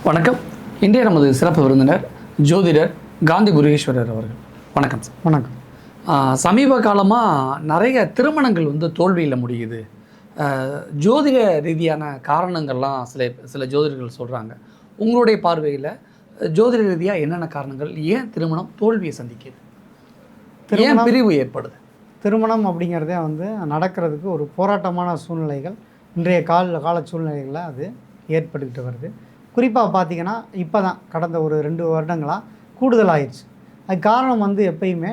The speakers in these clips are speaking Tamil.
வணக்கம். இன்றைய நமது சிறப்பு விருந்தினர் ஜோதிடர் காந்தி குருகேஸ்வரர் அவர்கள். வணக்கம் சார். வணக்கம். சமீப காலமாக நிறைய திருமணங்கள் தோல்வியில் முடியுது. ஜோதிட ரீதியான காரணங்கள்லாம் சில ஜோதிடர்கள் சொல்கிறாங்க. உங்களுடைய பார்வையில் ஜோதிட ரீதியாக என்னென்ன காரணங்கள், ஏன் திருமணம் தோல்வியை சந்திக்குது, ஏன் பிரிவு ஏற்படுது? திருமணம் அப்படிங்கிறதே நடக்கிறதுக்கு ஒரு போராட்டமான சூழ்நிலைகள் இன்றைய கால சூழ்நிலைகளில் அது ஏற்பட்டுக்கிட்டு வருது. குறிப்பாக பார்த்திங்கன்னா இப்போ தான் கடந்த ஒரு 2 வருடங்களாக கூடுதலாகிடுச்சு. அது காரணம் எப்பயுமே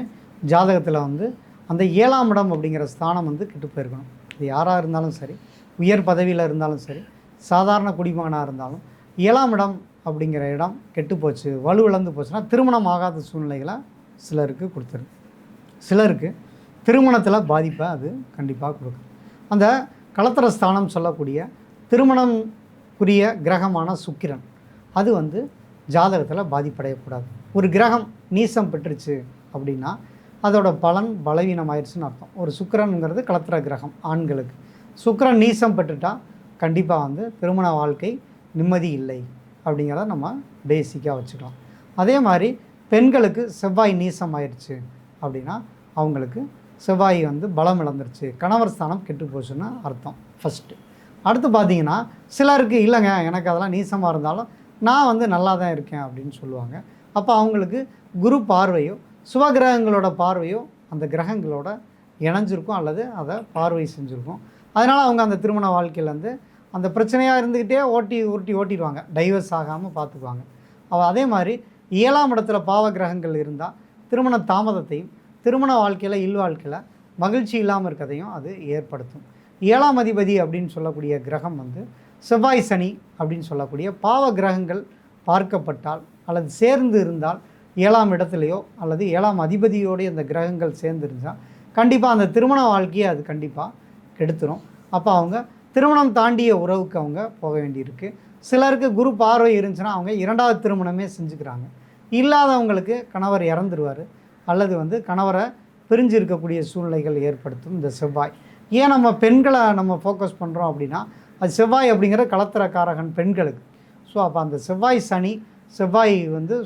ஜாதகத்தில் அந்த 7ஆம் இடம் அப்படிங்கிற ஸ்தானம் கெட்டு போயிருக்கணும். இது யாராக இருந்தாலும் சரி, உயர் பதவியில் இருந்தாலும் சரி, சாதாரண குடிமகனாக இருந்தாலும் 7ஆம் இடம் அப்படிங்கிற இடம் கெட்டு போச்சு, வலுவிழந்து போச்சுன்னா திருமணம் ஆகாத சூழ்நிலைகளை சிலருக்கு கொடுத்துருக்கு. சிலருக்கு திருமணத்தில் பாதிப்பை அது கண்டிப்பாக கொடுக்கும். அந்த களத்திர ஸ்தானம் சொல்லக்கூடிய திருமணம்க்குரிய கிரகமான சுக்கிரன் அது ஜாதகத்தில் பாதிப்படையக்கூடாது. ஒரு கிரகம் நீசம் பெற்றுச்சு அப்படின்னா அதோட பலன் பலவீனமாயிடுச்சுன்னு அர்த்தம். ஒரு சுக்கிரனுங்கிறது களத்திர கிரகம் ஆண்களுக்கு. சுக்கிரன் நீசம் பெற்றுட்டால் கண்டிப்பாக திருமண வாழ்க்கை நிம்மதி இல்லை அப்படிங்கிறத நம்ம பேசிக்காக வச்சுக்கலாம். அதே மாதிரி பெண்களுக்கு செவ்வாய் நீசம் ஆயிடுச்சு அப்படின்னா அவங்களுக்கு செவ்வாய் பலம் இழந்துருச்சு, கணவர் ஸ்தானம் கெட்டு போச்சுன்னு அர்த்தம் ஃபஸ்ட்டு. அடுத்து பார்த்திங்கன்னா சிலருக்கு இல்லைங்க, எனக்கு அதெல்லாம் நீசமாக இருந்தாலும் நான் நல்லா தான் இருக்கேன் அப்படின்னு சொல்லுவாங்க. அப்போ அவங்களுக்கு குரு பார்வையோ சுபகிரகங்களோட பார்வையோ அந்த கிரகங்களோட இணைஞ்சிருக்கும் அல்லது அதை பார்வை செஞ்சுருக்கும். அதனால் அவங்க அந்த திருமண வாழ்க்கையில் அந்த பிரச்சனையாக இருந்துக்கிட்டே ஓட்டிடுவாங்க, டைவர்ஸ் ஆகாமல் பார்த்துக்குவாங்க. அதே மாதிரி 7ஆம் இடத்துல பாவ கிரகங்கள் இருந்தால் திருமண தாமதத்தையும் திருமண வாழ்க்கையில் இல்வாழ்க்கையில் மகிழ்ச்சி இல்லாமல் இருக்கிறதையும் அது ஏற்படுத்தும். 7ஆம் அதிபதி அப்படின்னு சொல்லக்கூடிய கிரகம் செவ்வாய் சனி அப்படின்னு சொல்லக்கூடிய பாவ கிரகங்கள் பார்க்கப்பட்டால் அல்லது சேர்ந்து இருந்தால் 7ஆம் இடத்துலையோ அல்லது 7ஆம் அதிபதியோடைய அந்த கிரகங்கள் சேர்ந்து இருந்தால் கண்டிப்பாக அந்த திருமண வாழ்க்கையை அது கண்டிப்பாக கெடுத்துரும். அப்போ அவங்க திருமணம் தாண்டிய உறவுக்கு அவங்க போக வேண்டியிருக்கு. சிலருக்கு குரு பார்வை இருந்துச்சுன்னா அவங்க 2வது திருமணமே செஞ்சுக்கிறாங்க. இல்லாதவங்களுக்கு கணவர் இறந்துருவார் அல்லது கணவரை பிரிஞ்சு இருக்கக்கூடிய சூழ்நிலைகள் ஏற்படுத்தும் இந்த செவ்வாய். ஏன் நம்ம பெண்களை நம்ம ஃபோக்கஸ் பண்ணுறோம் அப்படின்னா அது செவ்வாய் அப்படிங்கிற களத்திரக்காரகன் பெண்களுக்கு. ஸோ அப்போ அந்த செவ்வாய் சனி செவ்வாய்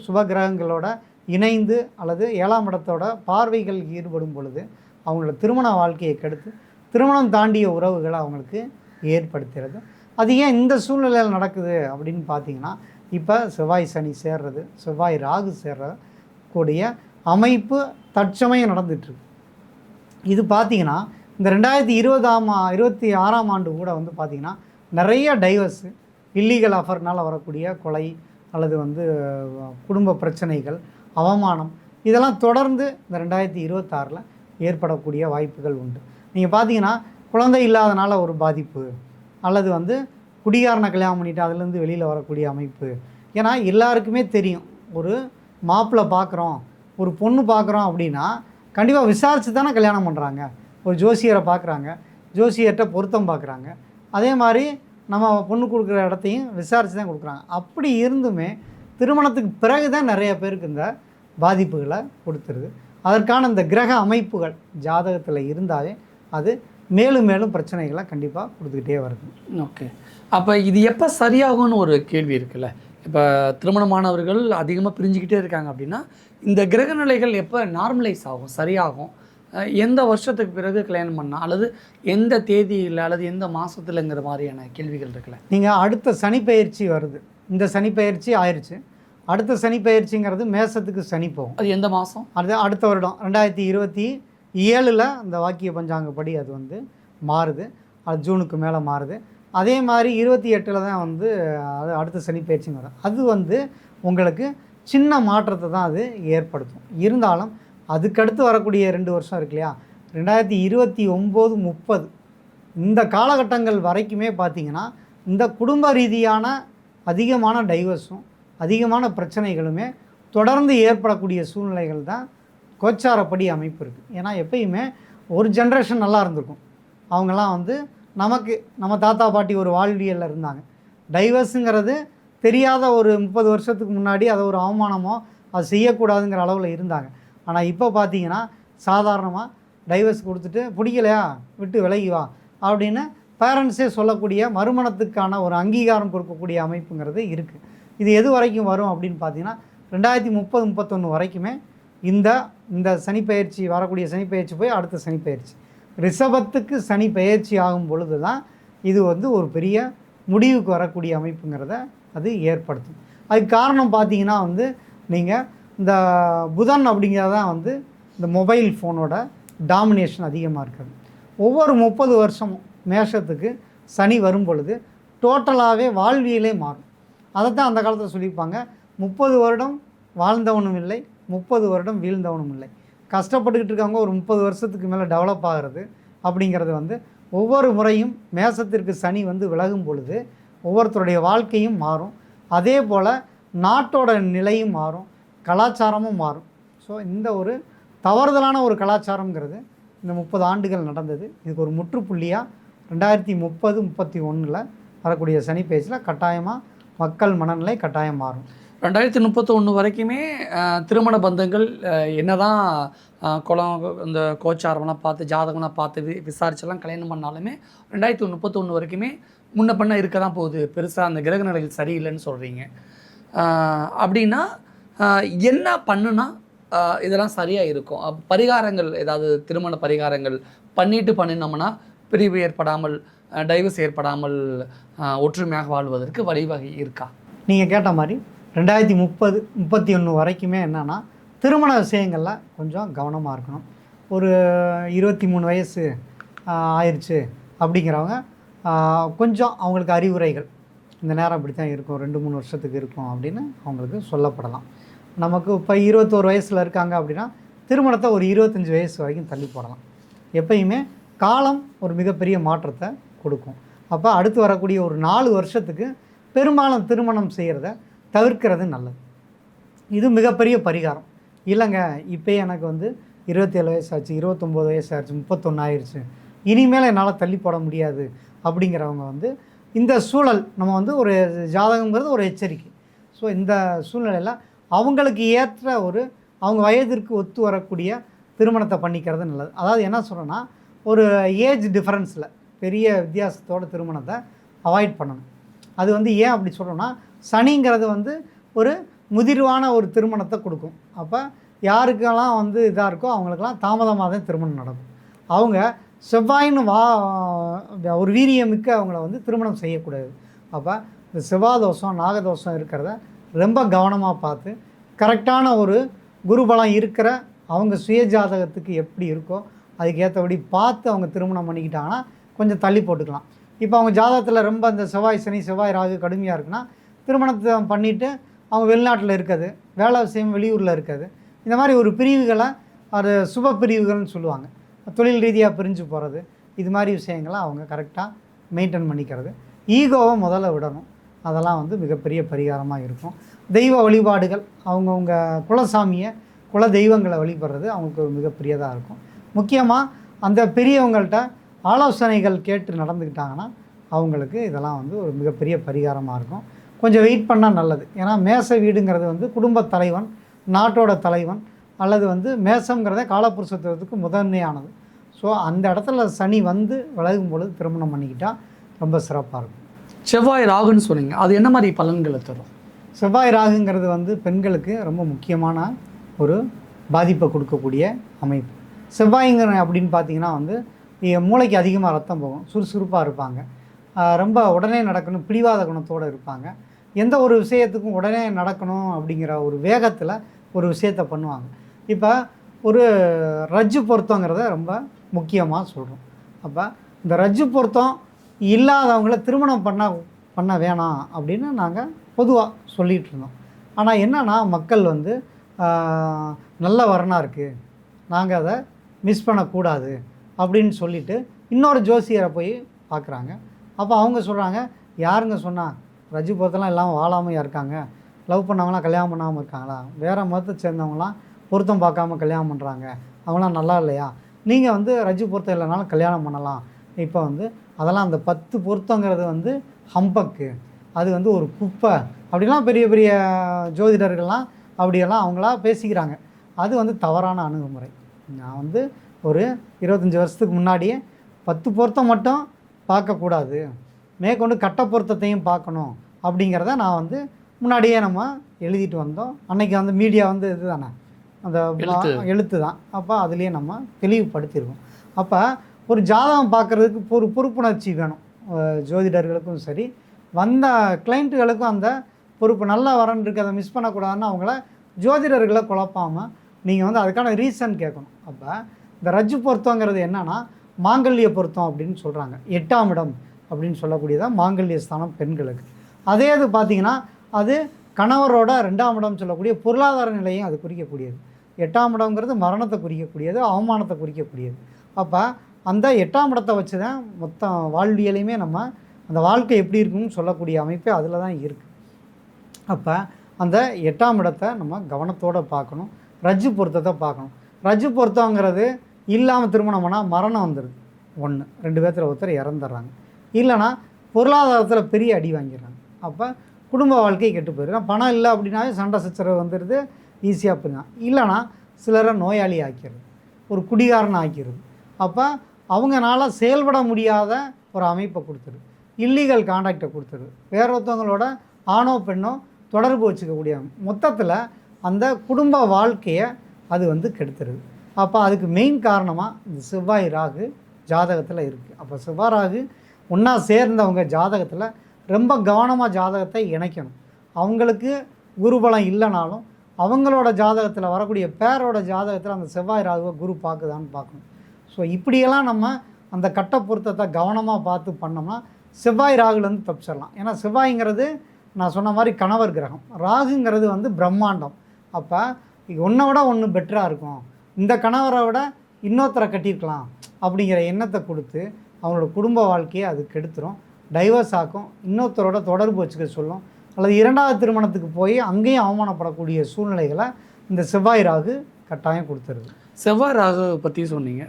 சுபகிரகங்களோட இணைந்து அல்லது 7ஆம் இடத்தோட பார்வைகள் ஈடுபடும் பொழுது அவங்களோட திருமண வாழ்க்கையை கெடுத்து திருமணம் தாண்டிய உறவுகளை அவங்களுக்கு ஏற்படுத்துகிறது. அது ஏன் இந்த சூழ்நிலையில் நடக்குது அப்படின்னு பார்த்தீங்கன்னா இப்போ செவ்வாய் சனி சேர்றது, செவ்வாய் ராகு சேர்ற கூடிய அமைப்பு தற்சமயம் நடந்துகிட்ருக்கு. இது பார்த்திங்கன்னா இந்த 2026ஆம் ஆண்டு கூட பார்த்திங்கன்னா நிறைய டைவர்ஸு, இல்லீகல் அஃபர்னால் வரக்கூடிய கொலை அல்லது குடும்ப பிரச்சனைகள், அவமானம் இதெல்லாம் தொடர்ந்து இந்த 2026 ஏற்படக்கூடிய வாய்ப்புகள் உண்டு. நீங்கள் பார்த்தீங்கன்னா குழந்தை இல்லாதனால ஒரு பாதிப்பு அல்லது குடிகாரனை கல்யாணம் பண்ணிவிட்டு அதுலேருந்து வெளியில் வரக்கூடிய அமைப்பு. ஏன்னா எல்லாருக்குமே தெரியும், ஒரு மாப்பிள்ளை பார்க்குறோம், ஒரு பொண்ணு பார்க்குறோம் அப்படின்னா கண்டிப்பாக விசாரித்து தானே கல்யாணம் பண்ணுறாங்க. ஒரு ஜோசியரை பார்க்குறாங்க, ஜோசியர்கிட்ட பொருத்தம் பார்க்குறாங்க, அதே மாதிரி நம்ம பொண்ணு கொடுக்குற இடத்தையும் விசாரித்து தான் கொடுக்குறாங்க. அப்படி இருந்துமே திருமணத்துக்கு பிறகு தான் நிறைய பேருக்கு இந்த பாதிப்புகளை கொடுத்துருது. அதற்கான இந்த கிரக அமைப்புகள் ஜாதகத்தில் இருந்தாலே அது மேலும் மேலும் பிரச்சனைகளை கண்டிப்பாக கொடுத்துக்கிட்டே வருது. ஓகே, அப்போ இது எப்போ சரியாகும்னு ஒரு கேள்வி இருக்குல்ல. இப்போ திருமணமானவர்கள் அதிகமாக பிரிஞ்சுக்கிட்டே இருக்காங்க அப்படின்னா இந்த கிரக நிலைகள் எப்போ நார்மலைஸ் ஆகும், சரியாகும்? எந்த வருஷத்துக்கு பிறகு கல்யாணம் பண்ணால் அல்லது எந்த தேதியில் அல்லது எந்த மாதத்துலங்கிற மாதிரியான கேள்விகள் இருக்குல்ல. நீங்கள் அடுத்த சனிப்பெயர்ச்சி வருது, இந்த சனிப்பெயர்ச்சி ஆயிடுச்சு, அடுத்த சனிப்பெயர்ச்சிங்கிறது மேசத்துக்கு சனி போகும். அது எந்த மாதம்? அது அடுத்த வருடம் 2027 அந்த வாக்கிய பஞ்சாங்கப்படி அது மாறுது. அது ஜூனுக்கு மேலே மாறுது. அதே மாதிரி 28 தான் அது அடுத்த சனிப்பெயர்ச்சிங்க வரும். அது உங்களுக்கு சின்ன மாற்றத்தை தான் அது ஏற்படுத்தும். இருந்தாலும் அதுக்கடுத்து வரக்கூடிய 2 வருஷம் இருக்கு இல்லையா, 2029, 30 இந்த காலகட்டங்கள் வரைக்குமே பார்த்திங்கன்னா இந்த குடும்ப ரீதியான அதிகமான டைவர்ஸும் அதிகமான பிரச்சனைகளுமே தொடர்ந்து ஏற்படக்கூடிய சூழ்நிலைகள் தான் கோச்சாரப்படி அமைப்பு இருக்குது. ஏன்னா எப்பயுமே ஒரு ஜென்ரேஷன் நல்லா இருந்திருக்கும், அவங்கெல்லாம் நமக்கு நம்ம தாத்தா பாட்டி ஒரு வாழ்வியலில் இருந்தாங்க. டைவர்ஸுங்கிறது தெரியாத ஒரு 30 வருஷத்துக்கு முன்னாடி அதை ஒரு அவமானமோ அது செய்யக்கூடாதுங்கிற அளவில் இருந்தாங்க. ஆனால் இப்போ பார்த்தீங்கன்னா சாதாரணமாக டைவர்ஸ் கொடுத்துட்டு பிடிக்கலையா விட்டு விலகி வா அப்படின்னு பேரண்ட்ஸே சொல்லக்கூடிய மறுமணத்துக்கான ஒரு அங்கீகாரம் கொடுக்கக்கூடிய அமைப்புங்கிறது இருக்குது. இது எது வரைக்கும் வரும் அப்படின்னு பார்த்தீங்கன்னா 2030-31 வரைக்குமே இந்த சனிப்பெயர்ச்சி, வரக்கூடிய சனிப்பெயர்ச்சி போய் அடுத்த சனிப்பெயர்ச்சி, ரிஷபத்துக்கு சனி பெயர்ச்சி ஆகும் பொழுது தான் இது வந்து ஒரு பெரிய முடிவுக்கு வரக்கூடிய அமைப்புங்கிறத அது ஏற்படுத்தும். அதுக்கு காரணம் பார்த்தீங்கன்னா வந்து நீங்கள் இந்த புதன் அப்படிங்கிறதான் வந்து இந்த மொபைல் ஃபோனோட டாமினேஷன் அதிகமாக இருக்குது. ஒவ்வொரு 30 வருஷமும் மேஷத்துக்கு சனி வரும் பொழுது டோட்டலாகவே வாழ்வியலே மாறும். அதைத்தான் அந்த காலத்தில் சொல்லியிருப்பாங்க, 30 வருடம் வாழ்ந்தவனும் இல்லை, 30 வருடம் வீழ்ந்தவனும் இல்லை. கஷ்டப்பட்டுக்கிட்டு இருக்கவங்க ஒரு 30 வருஷத்துக்கு மேலே டெவலப் ஆகிறது அப்படிங்கிறது வந்து ஒவ்வொரு முறையும் மேசத்திற்கு சனி வந்து விலகும் பொழுது ஒவ்வொருத்தருடைய வாழ்க்கையும் மாறும். அதே போல் நாட்டோட நிலையும் மாறும், கலாச்சாரமும் மாறும். ஸோ இந்த ஒரு தவறுதலான ஒரு கலாச்சாரங்கிறது இந்த 30 ஆண்டுகள் நடந்தது. இதுக்கு ஒரு முற்றுப்புள்ளியாக 2030-31 வரக்கூடிய சனி பேச்சில் கட்டாயமாக மக்கள் மனநிலை கட்டாயம் மாறும். 2031 வரைக்குமே திருமண பந்தங்கள் என்னதான் குலம் இந்த கோச்சாரம்லாம் பார்த்து ஜாதகம்லாம் பார்த்து விசாரிச்செல்லாம் கல்யாணம் பண்ணாலுமே 2031 வரைக்குமே முன்ன பண்ண இருக்க தான் போகுது. பெருசாக அந்த கிரக நிலைகள் சரியில்லைன்னு சொல்கிறீங்க. அப்படின்னா என்ன பண்ணுனா இதெல்லாம் சரியாக இருக்கும்? பரிகாரங்கள் ஏதாவது திருமண பரிகாரங்கள் பண்ணினோம்னா பிரிவு ஏற்படாமல், டைவர்ஸ் ஏற்படாமல் ஒற்றுமையாக வாழ்வதற்கு வழிவகை இருக்கா? நீங்கள் கேட்ட மாதிரி 2030-31 வரைக்குமே என்னென்னா திருமண விஷயங்களில் கொஞ்சம் கவனமாக இருக்கணும். ஒரு 23 வயசு ஆயிடுச்சு அப்படிங்கிறவங்க கொஞ்சம் அவங்களுக்கு அறிவுரைகள், இந்த நேரம் இப்படி தான் இருக்கும், 2-3 வருஷத்துக்கு இருக்கும் அப்படின்னு அவங்களுக்கு சொல்லப்படலாம். நமக்கு இப்போ 21 வயசில் இருக்காங்க அப்படின்னா திருமணத்தை ஒரு 25 வயசு வரைக்கும் தள்ளி போடலாம். எப்பயுமே காலம் ஒரு மிகப்பெரிய மாற்றத்தை கொடுக்கும். அப்போ அடுத்து வரக்கூடிய ஒரு 4 வருஷத்துக்கு பெரும்பாலும் திருமணம் செய்கிறத தவிர்க்கிறது நல்லது. இது மிகப்பெரிய பரிகாரம். இல்லைங்க இப்போ எனக்கு வந்து 27 வயசாச்சு, 29 வயசாச்சு, 31 ஆயிடுச்சு, இனிமேல் என்னால் தள்ளி போட முடியாது அப்படிங்கிறவங்க வந்து இந்த சூழல் நம்ம வந்து ஒரு ஜாதகங்கிறது ஒரு எச்சரிக்கை. ஸோ இந்த சூழ்நிலையில் அவங்களுக்கு ஏற்ற ஒரு அவங்க வயதிற்கு ஒத்து வரக்கூடிய திருமணத்தை பண்ணிக்கிறது நல்லது. அதாவது என்ன சொல்கிறேன்னா, ஒரு ஏஜ் டிஃப்ரென்ஸில் பெரிய வித்தியாசத்தோட திருமணத்தை அவாய்ட் பண்ணணும். அது வந்து ஏன் அப்படி சொல்கிறோன்னா, சனிங்கிறது வந்து ஒரு முதிர்வான ஒரு திருமணத்தை கொடுக்கும். அப்போ யாருக்கெல்லாம் வந்து இதாக இருக்கோ அவங்களுக்கெல்லாம் தாமதமாக தான் திருமணம் நடக்கும். அவங்க செவ்வாயின்னு ஒரு வீரியமிக்க அவங்கள வந்து திருமணம் செய்யக்கூடாது. அப்போ இந்த செவ்வாதோஷம் நாகதோஷம் இருக்கிறத ரொம்ப கவனமாக பார்த்து கரெக்டான ஒரு குருபலம் இருக்கிற அவங்க சுய ஜாதகத்துக்கு எப்படி இருக்கோ அதுக்கு ஏற்றபடி பார்த்து அவங்க திருமணம் பண்ணிக்கிட்டாங்கன்னா கொஞ்சம் தள்ளி போட்டுக்கலாம். இப்போ அவங்க ஜாதகத்தில் ரொம்ப அந்த செவ்வாய் சனி செவ்வாய் ராகு கடுமையாக இருக்குன்னா திருமணத்தை பண்ணிவிட்டு அவங்க வெளிநாட்டில் இருக்காது, வேலை விஷயம் வெளியூரில் இருக்காது, இந்த மாதிரி ஒரு பிரிவுகளை அது சுப பிரிவுகள்னு சொல்லுவாங்க. தொழில் ரீதியாக பிரிஞ்சு போகிறது, இது மாதிரி விஷயங்களை அவங்க கரெக்டாக மெயின்டைன் பண்ணிக்கிறது. ஈகோவை முதல்ல விடணும். அதெல்லாம் வந்து மிகப்பெரிய பரிகாரமாக இருக்கும். தெய்வ வழிபாடுகள், அவங்கவுங்க குலசாமியை குல தெய்வங்களை வழிபடுறது அவங்களுக்கு ஒரு மிகப்பெரியதாக இருக்கும். முக்கியமாக அந்த பெரியவங்கள்ட்ட ஆலோசனைகள் கேட்டு நடந்துக்கிட்டாங்கன்னா அவங்களுக்கு இதெல்லாம் வந்து ஒரு மிகப்பெரிய பரிகாரமாக இருக்கும். கொஞ்சம் வெயிட் பண்ணால் நல்லது. ஏன்னா மேச வீடுங்கிறது வந்து குடும்ப தலைவன், நாட்டோட தலைவன், அல்லது வந்து மேசங்கிறத காலப்புருஷத்துவத்துக்கு முதன்மையானது. ஸோ அந்த இடத்துல சனி வந்து விலகும் பொழுது திருமணம் பண்ணிக்கிட்டால் ரொம்ப சிறப்பாக இருக்கும். செவ்வாய் ராகுன்னு சொன்னீங்க, அது என்ன மாதிரி பலன்களை தரும்? செவ்வாய் ராகுங்கிறது வந்து பெண்களுக்கு ரொம்ப முக்கியமான ஒரு பாதிப்பை கொடுக்கக்கூடிய அமைப்பு. செவ்வாய்ங்கிற அப்படின்னு பார்த்தீங்கன்னா வந்து மூளைக்கு அதிகமாக ரத்தம் போகும், சுறுசுறுப்பாக இருப்பாங்க, ரொம்ப உடனே நடக்கணும் பிடிவாத குணத்தோடு இருப்பாங்க. எந்த ஒரு விஷயத்துக்கும் உடனே நடக்கணும் அப்படிங்கிற ஒரு வேகத்தில் ஒரு விஷயத்தை பண்ணுவாங்க. இப்போ ஒரு ரஜ்ஜு பொருத்தங்கிறத ரொம்ப முக்கியமாக சொல்கிறோம். அப்போ இந்த ரஜ்ஜு பொருத்தம் இல்லாதவங்கள திருமணம் பண்ண வேணாம் அப்படின்னு நாங்கள் பொதுவாக சொல்லிகிட்டு இருந்தோம். ஆனால் என்னென்னா மக்கள் வந்து நல்ல வரனாக இருக்குது, நாங்கள் அதை மிஸ் பண்ணக்கூடாது அப்படின்னு சொல்லிவிட்டு இன்னொரு ஜோசியரை போய் பார்க்குறாங்க. அப்போ அவங்க சொல்கிறாங்க, யாருங்க சொன்னால் ரஜ்ஜு பொருத்தம்லாம் இல்லாமல் வாழாமையாக இருக்காங்க, லவ் பண்ணவங்களாம் கல்யாணம் பண்ணாமல் இருக்காங்களா, வேறு மதத்தை சேர்ந்தவங்களாம் பொருத்தம் பார்க்காம கல்யாணம் பண்ணுறாங்க, அவங்களாம் நல்லா இல்லையா, நீங்கள் வந்து ரஜ்ஜு பொருத்தம் இல்லைனாலும் கல்யாணம் பண்ணலாம். இப்போ வந்து அதெல்லாம் அந்த 10 பொருத்தங்கிறது வந்து ஹம்பக்கு, அது வந்து ஒரு குப்பை அப்படிலாம் பெரிய பெரிய ஜோதிடர்கள்லாம் அப்படியெல்லாம் அவங்களா பேசிக்கிறாங்க. அது வந்து தவறான அணுகுமுறை. நான் வந்து ஒரு 25 வருஷத்துக்கு முன்னாடியே 10 பொருத்தம் மட்டும் பார்க்கக்கூடாது, மேற்கொண்டு கட்ட பொருத்தத்தையும் பார்க்கணும் அப்படிங்கிறத நான் வந்து முன்னாடியே நம்ம எழுதிட்டு வந்தோம். அன்னைக்கு வந்து மீடியா வந்து இது தானே, அந்த எழுத்து தான். அப்போ அதுலேயே நம்ம தெளிவுபடுத்தியிருக்கோம். அப்போ ஒரு ஜாதகம் பார்க்குறதுக்கு ஒரு பொறுப்புணர்ச்சி வேணும். ஜோதிடர்களுக்கும் சரி, வந்த கிளைண்ட்டுகளுக்கும் அந்த பொறுப்பு. நல்லா வரன் இருக்குது, அதை மிஸ் பண்ணக்கூடாதுன்னு அவங்கள ஜோதிடர்களை குழப்பாமல் நீங்கள் வந்து அதுக்கான ரீசன் கேட்கணும். அப்போ இந்த ரஜ்ஜு பொருத்தங்கிறது என்னென்னா மாங்கல்ய பொருத்தம் அப்படின்னு சொல்கிறாங்க. 8ஆம் இடம் அப்படின்னு சொல்லக்கூடியதான் மாங்கல்ய ஸ்தானம் பெண்களுக்கு. அதே இது பார்த்திங்கன்னா அது கணவரோட 2ஆம் இடம் சொல்லக்கூடிய பொருளாதார நிலையும் அது குறிக்கக்கூடியது. 8ஆம் இடம்ங்கிறது மரணத்தை குறிக்கக்கூடியது, அவமானத்தை குறிக்கக்கூடியது. அப்போ அந்த 8ஆம் இடத்தை வச்சு தான் மொத்தம் வாழ்வியலையுமே நம்ம அந்த வாழ்க்கை எப்படி இருக்குன்னு சொல்லக்கூடிய அமைப்பு அதில் தான் இருக்குது. அப்போ அந்த 8ஆம் இடத்தை நம்ம கவனத்தோடு பார்க்கணும். ரஜ்ஜு பொருத்தத்தை பார்க்கணும். ரஜ்ஜு பொருத்தங்கிறது இல்லாமல் திருமணம் பண்ணால் மரணம் வந்துடுது. 1 2 பேர்த்தில் ஒருத்தர் இறந்துடுறாங்க, இல்லைனா பொருளாதாரத்தில் பெரிய அடி வாங்கிடுறாங்க. அப்போ குடும்ப வாழ்க்கை கெட்டு போயிடும். பணம் இல்லை அப்படின்னாவே சண்டை சச்சரவு வந்துடுது, ஈஸியாக போயிடும். இல்லைனா சிலரை நோயாளி ஆக்கிறது, ஒரு குடிகாரனை ஆக்கிறது. அப்போ அவங்களால செயல்பட முடியாத ஒரு அமைப்பை கொடுத்துருது, இல்லீகல் கான்டாக்டை கொடுத்துருது, வேற ஒருத்தவங்களோட ஆணோ பெண்ணோ தொடர்பு வச்சுக்கக்கூடிய மொத்தத்தில் அந்த குடும்ப வாழ்க்கையை அது வந்து கெடுத்துருது. அப்போ அதுக்கு மெயின் காரணமாக இந்த செவ்வாய் ராகு ஜாதகத்தில் இருக்குது. அப்போ செவ்வாய் ராகு ஒன்றா சேர்ந்தவங்க ஜாதகத்தில் ரொம்ப கவனமாக ஜாதகத்தை இணைக்கணும். அவங்களுக்கு குருபலம் இல்லைனாலும் அவங்களோட ஜாதகத்தில் வரக்கூடிய பேரோட ஜாதகத்தில் அந்த செவ்வாய் ராகுவை குரு பார்க்குதான்னு பார்க்கணும். ஸோ இப்படியெல்லாம் நம்ம அந்த கட்ட பொருத்தத்தை கவனமாக பார்த்து பண்ணோம்னா செவ்வாய் ராகுலேருந்து தப்பிச்சிடலாம். ஏன்னா செவ்வாய்ங்கிறது நான் சொன்ன மாதிரி கணவர் கிரகம், ராகுங்கிறது வந்து பிரம்மாண்டம். அப்போ ஒன்றை விட ஒன்று பெட்டராக இருக்கும், இந்த கணவரை விட இன்னொருத்தரை கட்டியிருக்கலாம் அப்படிங்கிற எண்ணத்தை கொடுத்து அவங்களோட குடும்ப வாழ்க்கையை அது கெடுத்துரும், டைவர்ஸ் ஆக்கும், இன்னொருத்தரோட தொடர்பு வச்சுக்க சொல்லும், அல்லது 2வது திருமணத்துக்கு போய் அங்கேயும் அவமானப்படக்கூடிய சூழ்நிலைகளை இந்த செவ்வாய் ராகு கட்டாயம் கொடுத்துருது. செவ்வாய் ராகு பற்றி சொன்னீங்க,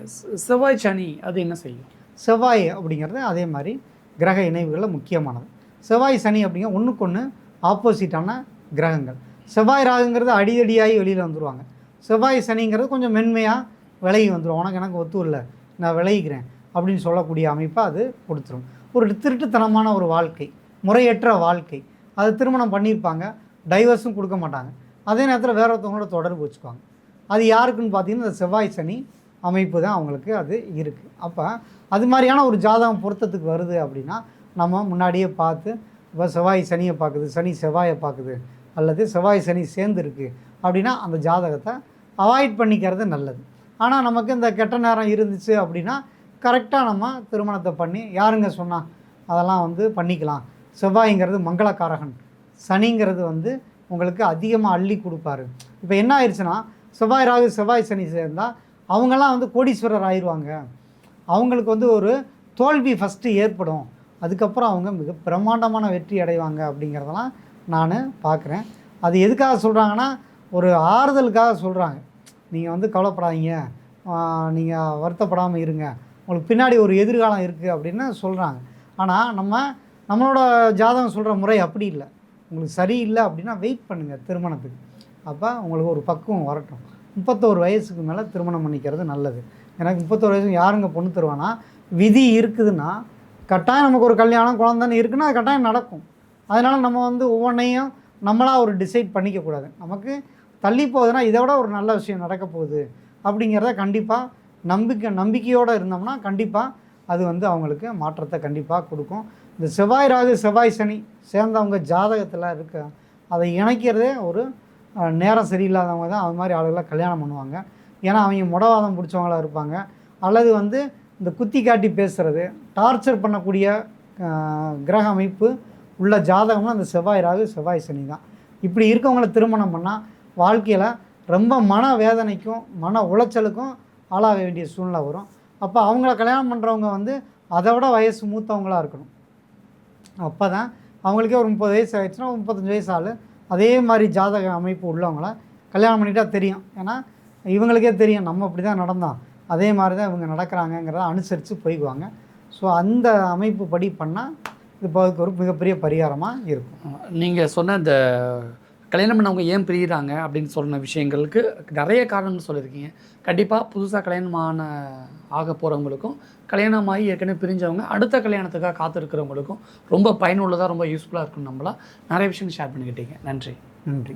செவ்வாய் சனி அது என்ன செய்யும்? செவ்வாய் அப்படிங்கிறது அதே மாதிரி கிரக இணைவுகளில் முக்கியமானது. செவ்வாய் சனி அப்படிங்கிற ஒன்றுக்கு ஒன்று ஆப்போசிட்டான கிரகங்கள். செவ்வாய் ராகுங்கிறது அடிதடியாகி வெளியில் வந்துடுவாங்க. செவ்வாய் சனிங்கிறது கொஞ்சம் மென்மையாக விலகி வந்துடும், உனக்கு எனக்கு ஒத்து இல்லை நான் விலகிக்கிறேன் அப்படின்னு சொல்லக்கூடிய அமைப்பை அது கொடுத்துரும். ஒரு திருட்டுத்தனமான ஒரு வாழ்க்கை, முறையற்ற வாழ்க்கை, அது திருமணம் பண்ணியிருப்பாங்க, டைவர்ஸும் கொடுக்க மாட்டாங்க, அதே நேரத்தில் வேற ஒருத்தவங்களோட தொடர்பு வச்சுக்குவாங்க. அது யாருக்குன்னு பார்த்தீங்கன்னா இந்த செவ்வாய் சனி அமைப்பு தான் அவங்களுக்கு அது இருக்குது. அப்போ அது மாதிரியான ஒரு ஜாதகம் பொருத்தத்துக்கு வருது அப்படின்னா நம்ம முன்னாடியே பார்த்து, இப்போ செவ்வாய் சனியை பார்க்குது, சனி செவ்வாயை பார்க்குது, அல்லது செவ்வாய் சனி சேர்ந்துருக்கு அப்படின்னா அந்த ஜாதகத்தை அவாய்ட் பண்ணிக்கிறது நல்லது. ஆனால் நமக்கு இந்த கெட்ட நேரம் இருந்துச்சு அப்படின்னா கரெக்டாக நம்ம திருமணத்தை பண்ணி, யாருங்க சொன்னால் அதெல்லாம் வந்து பண்ணிக்கலாம். செவ்வாய்ங்கிறது மங்களக்காரகன், சனிங்கிறது வந்து உங்களுக்கு அதிகமாக அள்ளி கொடுப்பாரு. இப்போ என்ன ஆயிடுச்சுன்னா செவ்வாய் ராகு செவ்வாய் சனி சேர்ந்தால் அவங்கெல்லாம் வந்து கோடீஸ்வரர் ஆயிடுவாங்க, அவங்களுக்கு வந்து ஒரு தோல்வி ஃபஸ்ட்டு ஏற்படும், அதுக்கப்புறம் அவங்க மிக பிரம்மாண்டமான வெற்றி அடைவாங்க அப்படிங்கிறதெல்லாம் நான் பார்க்குறேன். அது எதுக்காக சொல்கிறாங்கன்னா ஒரு ஆறுதலுக்காக சொல்கிறாங்க. நீங்கள் வந்து கவலைப்படாதீங்க, நீங்கள் வருத்தப்படாமல் இருங்க, உங்களுக்கு பின்னாடி ஒரு எதிர்காலம் இருக்குது அப்படின்னு சொல்கிறாங்க. ஆனால் நம்மளோட ஜாதகம் சொல்கிற முறை அப்படி இல்லை. உங்களுக்கு சரியில்லை அப்படின்னா வெயிட் பண்ணுங்கள் திருமணத்துக்கு. அப்போ உங்களுக்கு ஒரு பக்குவம் வரட்டும். 31 வயசுக்கு மேலே திருமணம் பண்ணிக்கிறது நல்லது. எனக்கு 31 வயசுக்கு யாருங்க பொண்ணு தருவானா? விதி இருக்குதுன்னா கட்டாயம் நமக்கு ஒரு கல்யாணம் குழந்தைன்னு இருக்குன்னா அது கட்டாயம் நடக்கும். அதனால் நம்ம வந்து ஒவ்வொன்றையும் நம்மளாக ஒரு டிசைட் பண்ணிக்கக்கூடாது. நமக்கு தள்ளி போகுதுன்னா இதை விட ஒரு நல்ல விஷயம் நடக்க போகுது அப்படிங்கிறத கண்டிப்பாக நம்பிக்கையோடு இருந்தோம்னா கண்டிப்பாக அது வந்து அவங்களுக்கு மாற்றத்தை கண்டிப்பாக கொடுக்கும். இந்த செவ்வாய் ராகு செவ்வாய் சனி சேர்ந்தவங்க ஜாதகத்தில் இருக்க அதை இணைக்கிறதே ஒரு நேரம் சரியில்லாதவங்க தான் அது மாதிரி ஆளுகளை கல்யாணம் பண்ணுவாங்க. ஏன்னா அவங்க முடவாதம் பிடிச்சவங்களாக இருப்பாங்க, அல்லது வந்து இந்த குத்தி காட்டி பேசுகிறது, டார்ச்சர் பண்ணக்கூடிய கிரக அமைப்பு உள்ள ஜாதகம்னா அந்த செவ்வாய் ராகு செவ்வாய் சனி தான். இப்படி இருக்கவங்கள திருமணம் பண்ணால் வாழ்க்கையில் ரொம்ப மன வேதனைக்கும் மன உளைச்சலுக்கும் ஆளாக வேண்டிய சூழ்நிலை வரும். அப்போ அவங்கள கல்யாணம் பண்ணுறவங்க வந்து அதை விட வயசு மூத்தவங்களாக இருக்கணும். அப்போ தான் அவங்களுக்கே ஒரு 30 வயசு ஆகிடுச்சுன்னா 35 வயசு ஆள் அதே மாதிரி ஜாதக அமைப்பு உள்ளவங்கள கல்யாணம் பண்ணிட்டா தெரியும். ஏன்னா இவங்களுக்கே தெரியும் நம்ம அப்படி தான் நடந்தோம், அதே மாதிரி தான் இவங்க நடக்கிறாங்கங்கிறத அனுசரித்து போய்க்குவாங்க. ஸோ அந்த அமைப்பு படி பண்ணால் இது அதுக்கு ஒரு மிகப்பெரிய பரிகாரமாக இருக்கும். நீங்கள் சொன்ன இந்த கல்யாணம் பண்ணவங்க ஏன் பிரியிறாங்க அப்படின்னு சொன்ன விஷயங்களுக்கு நிறைய காரணங்கள் சொல்லியிருக்கீங்க. கண்டிப்பாக புதுசாக கல்யாணமான ஆக போகிறவங்களுக்கும், கல்யாணமாகி ஏற்கனவே பிரிஞ்சவங்க அடுத்த கல்யாணத்துக்காக காத்திருக்கிறவங்களுக்கும் ரொம்ப பயனுள்ளதாக, ரொம்ப யூஸ்ஃபுல்லாக இருக்குன்னு நம்பலாம். நிறைய விஷயங்கள் ஷேர் பண்ணிக்கிட்டீங்க. நன்றி. நன்றி.